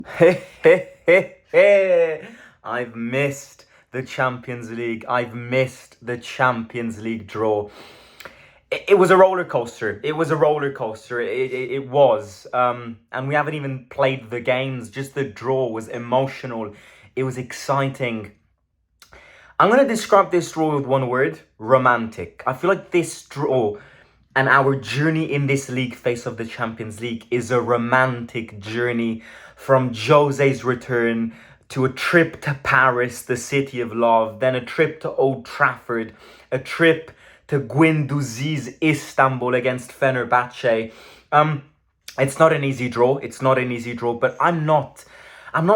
Hey, hey, hey, hey. I've missed the Champions League. I've missed the Champions League draw. It was a roller coaster. It was a roller coaster. It was. And we haven't even played the games. Just the draw was emotional. It was exciting. I'm going to describe this draw with one word: romantic. I feel like this draw and our journey in this league phase of the Champions League is a romantic journey from Jose's return to a trip to Paris, the city of love, then a trip to Old Trafford, a trip to Guendouzi's Istanbul against Fenerbahce. Um, it's not an easy draw. It's not an easy draw, but I'm not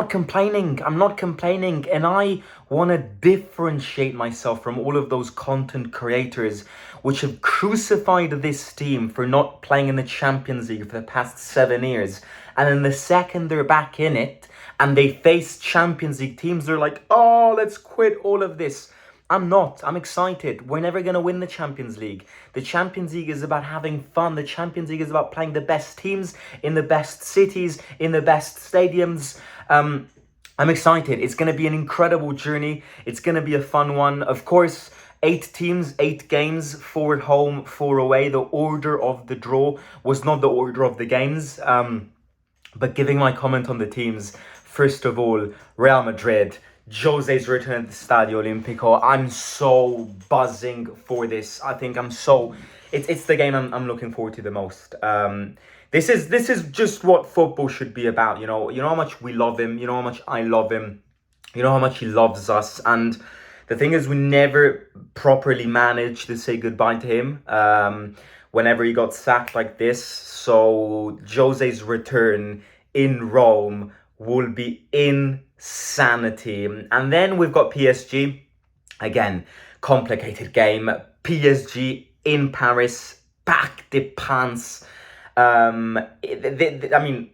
complaining. I'm not complaining. And I want to differentiate myself from all of those content creators which have crucified this team for not playing in the Champions League for the past 7 years. And then the second they're back in it and they face Champions League teams, they're like, oh, let's quit all of this. I'm not. I'm excited. We're never going to win the Champions League. The Champions League is about having fun. The Champions League is about playing the best teams in the best cities, in the best stadiums. I'm excited. It's going to be an incredible journey. It's going to be a fun one. Of course, 8 teams, 8 games, 4 at home, 4 away. The order of the draw was not the order of the games. But giving my comment on the teams, first of all, Real Madrid. Jose's return at the Stadio Olimpico. I'm so buzzing for this. I think I'm so. It's the game I'm looking forward to the most. This is just what football should be about. You know how much we love him. You know how much I love him. You know how much he loves us. And the thing is, we never properly managed to say goodbye to him. Whenever he got sacked like this, so Jose's return in Rome will be insanity. And then we've got PSG. Again, complicated game. PSG in Paris, back the pants. I mean,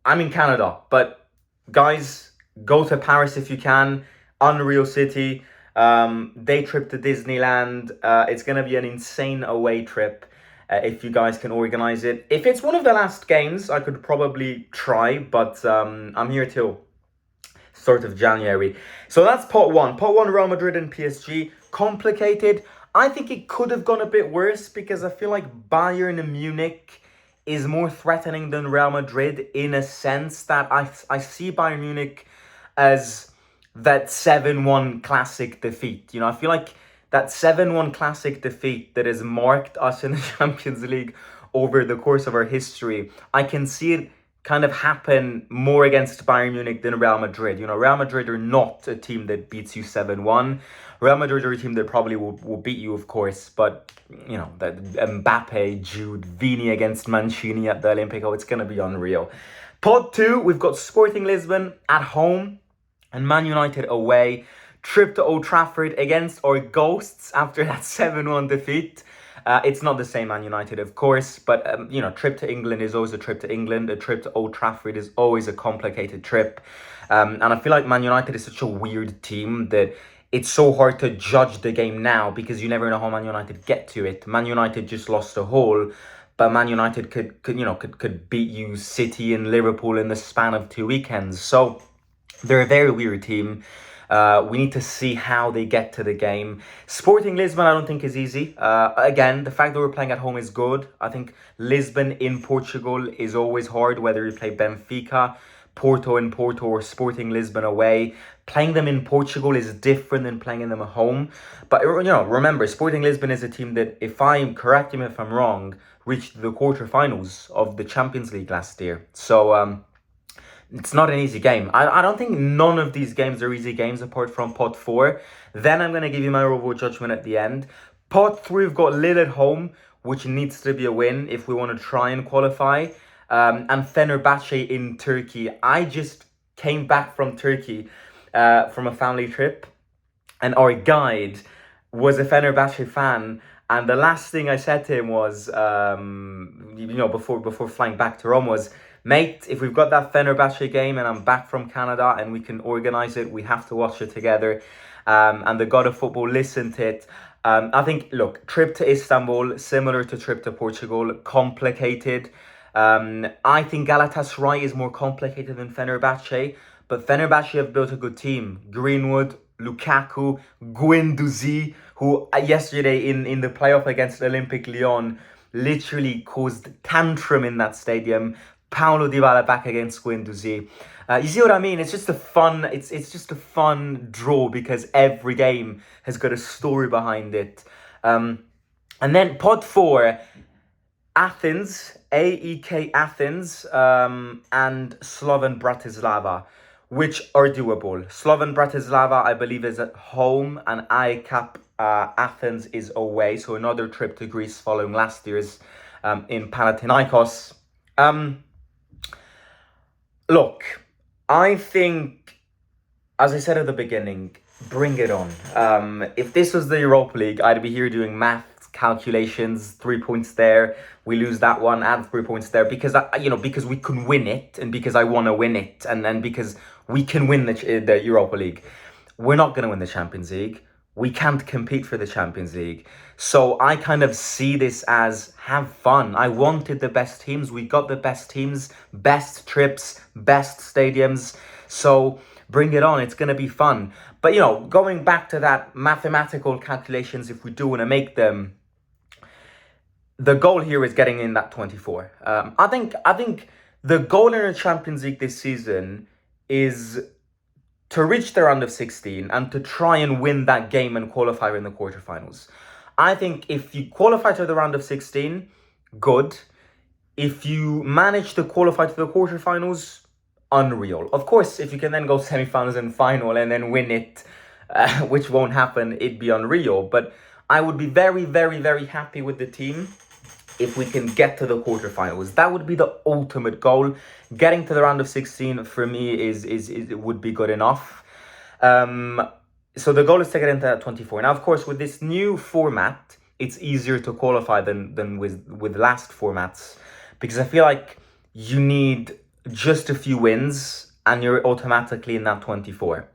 I'm in Canada, but guys, go to Paris if you can. Unreal city. Day trip to Disneyland. It's gonna be an insane away trip. If you guys can organize it. If it's one of the last games, I could probably try, but I'm here till sort of January. So that's part one. Part one, Real Madrid and PSG. Complicated. I think it could have gone a bit worse because I feel like Bayern and Munich is more threatening than Real Madrid in a sense that I see Bayern Munich as that 7-1 classic defeat. I feel like that 7-1 classic defeat that has marked us in the Champions League over the course of our history, I can see it kind of happen more against Bayern Munich than Real Madrid. Real Madrid are not a team that beats you 7-1. Real Madrid are a team that probably will beat you, of course, but, that Mbappe, Jude, Vini against Mancini at the Olimpico, it's going to be unreal. Pod 2, we've got Sporting Lisbon at home and Man United away. Trip to Old Trafford against our ghosts after that 7-1 defeat. It's not the same Man United, of course, but, trip to England is always a trip to England. A trip to Old Trafford is always a complicated trip. And I feel like Man United is such a weird team that it's so hard to judge the game now because you never know how Man United get to it. Man United just lost a haul, but Man United could beat you City and Liverpool in the span of 2 weekends. So they're a very weird team. We need to see how they get to the game. Sporting Lisbon, I don't think is easy. Again, the fact that we're playing at home is good. I think Lisbon in Portugal is always hard, whether you play Benfica, Porto in Porto, or Sporting Lisbon away. Playing them in Portugal is different than playing them at home. But, remember, Sporting Lisbon is a team that, correct me if I'm wrong, reached the quarterfinals of the Champions League last year. So, it's not an easy game. I don't think none of these games are easy games apart from pot 4. Then I'm going to give you my overall judgment at the end. Pot 3, we've got Lille at home, which needs to be a win if we want to try and qualify. And Fenerbahce in Turkey. I just came back from Turkey from a family trip. And our guide was a Fenerbahce fan. And the last thing I said to him was, before flying back to Rome was, mate, if we've got that Fenerbahce game and I'm back from Canada and we can organise it, we have to watch it together. And the God of Football listened to it. I think, look, trip to Istanbul, similar to trip to Portugal, complicated. I think Galatasaray is more complicated than Fenerbahce, but Fenerbahce have built a good team. Greenwood, Lukaku, Guendouzi, who yesterday in the playoff against Olympique Lyon literally caused tantrum in that stadium. Paulo Dybala back against Guendouzi. You see what I mean? It's just a fun. It's just a fun draw because every game has got a story behind it. And then pod 4, Athens, AEK Athens, and Slovan Bratislava, which are doable. Slovan Bratislava, I believe, is at home, and AEK Athens is away. So another trip to Greece following last year's in Panathinaikos. Look, I think, as I said at the beginning, bring it on. If this was the Europa League, I'd be here doing math calculations, 3 points there, we lose that one, add 3 points there, because because we can win it, and because I want to win it, and then because we can win the Europa League. We're not going to win the Champions League. We can't compete for the Champions League. So I kind of see this as have fun. I wanted the best teams. We got the best teams, best trips, best stadiums. So bring it on. It's going to be fun. But, going back to that mathematical calculations, if we do want to make them, the goal here is getting in that 24. I think the goal in the Champions League this season is to reach the round of 16 and to try and win that game and qualify in the quarterfinals. I think if you qualify to the round of 16, good. If you manage to qualify to the quarterfinals, unreal. Of course, if you can then go semifinals and final and then win it, which won't happen, it'd be unreal. But I would be very, very, very happy with the team if we can get to the quarterfinals. That would be the ultimate goal. Getting to the round of 16 for me is would be good enough. So the goal is to get into that 24. Now, of course, with this new format, it's easier to qualify than with last formats, because I feel like you need just a few wins and you're automatically in that 24.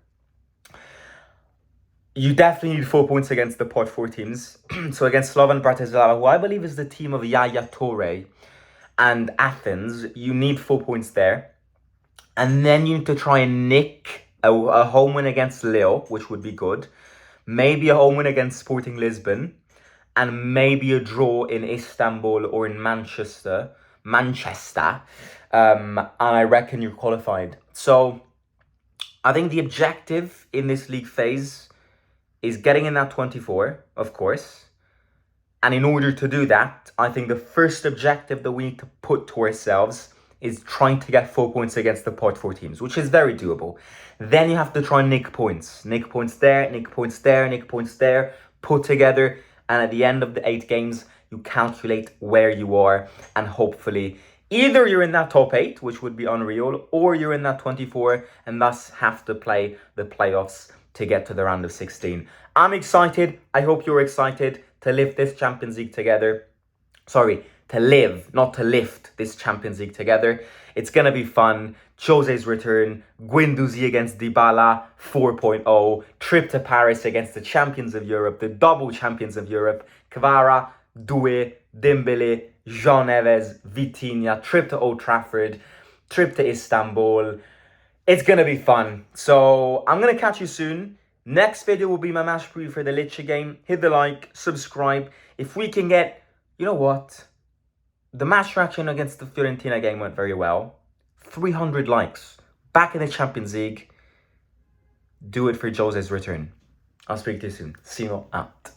You definitely need 4 points against the pot 4 teams. So against Slovan Bratislava, who I believe is the team of Yaya Toure, and Athens, you need 4 points there. And then you need to try and nick a home win against Lille, which would be good. Maybe a home win against Sporting Lisbon. And maybe a draw in Istanbul or in Manchester. And I reckon you're qualified. So I think the objective in this league phase is getting in that 24, of course. And in order to do that, I think the first objective that we need to put to ourselves is trying to get 4 points against the pot 4 teams, which is very doable. Then you have to try and nick points. Nick points there, nick points there, nick points there, put together. And at the end of the 8 games, you calculate where you are. And hopefully, either you're in that top 8, which would be unreal, or you're in that 24 and thus have to play the playoffs to get to the round of 16. I'm excited. I hope you're excited to live this Champions League together. Sorry, to live, not to lift this Champions League together. It's going to be fun. Jose's return, Guendouzi against Dybala 4.0, trip to Paris against the champions of Europe, the double champions of Europe, Kvara, Doué, Dembele, Jean Neves, Vitinha, trip to Old Trafford, trip to Istanbul. It's going to be fun. So I'm going to catch you soon. Next video will be my match preview for the Lecce game. Hit the like, subscribe. If we can get, you know what? The match reaction against the Fiorentina game went very well. 300 likes. Back in the Champions League. Do it for Jose's return. I'll speak to you soon. See you out.